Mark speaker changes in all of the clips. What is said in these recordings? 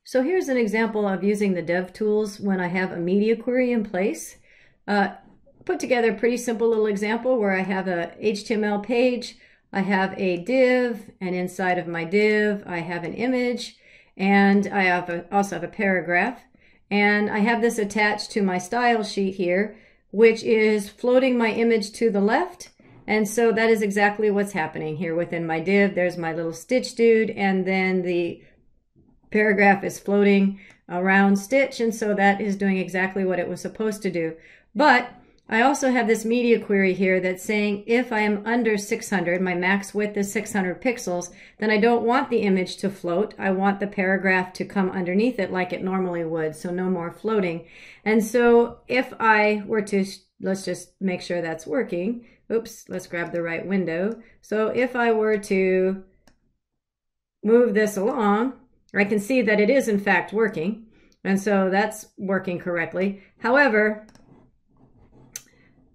Speaker 1: So here's an example of using the DevTools when I have a media query in place. Put together a pretty simple little example where I have a HTML page, I have a div, and inside of my div I have an image, and I also have a paragraph. And I have this attached to my style sheet here, which is floating my image to the left. And so that is exactly what's happening here within my div. There's my little Stitch dude, and then the paragraph is floating around Stitch, and so that is doing exactly what it was supposed to do. But I also have this media query here that's saying if I am under 600, my max width is 600 pixels, then I don't want the image to float. I want the paragraph to come underneath it like it normally would, so no more floating. And so if I were to, let's just make sure that's working. Oops, let's grab the right window. So if I were to move this along, I can see that it is in fact working, and so that's working correctly. However,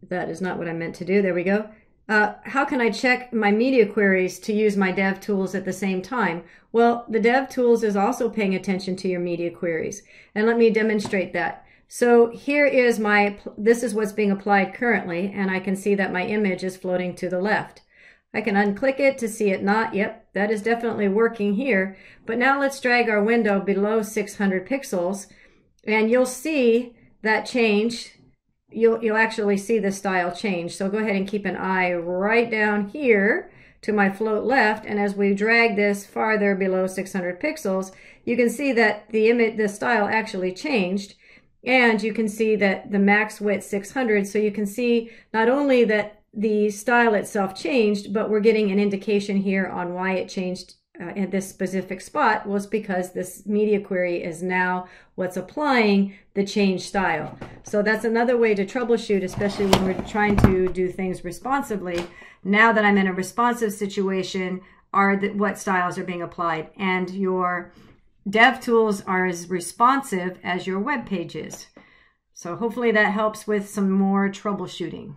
Speaker 1: that is not what I meant to do. There we go. How can I check my media queries to use my DevTools at the same time? Well, the DevTools is also paying attention to your media queries, and let me demonstrate that. So here is this is what's being applied currently, and I can see that my image is floating to the left. I can unclick it to see it not. Yep, that is definitely working here. But now let's drag our window below 600 pixels, and you'll see that change. You'll actually see the style change. So go ahead and keep an eye right down here to my float left, and as we drag this farther below 600 pixels, you can see that the style actually changed, and you can see that the max width 600. So you can see not only that the style itself changed, but we're getting an indication here on why it changed at this specific spot was because this media query is now what's applying the change style. So that's another way to troubleshoot, especially when we're trying to do things responsively. Now that I'm in a responsive situation, what styles are being applied, and your DevTools are as responsive as your web page is. So hopefully that helps with some more troubleshooting.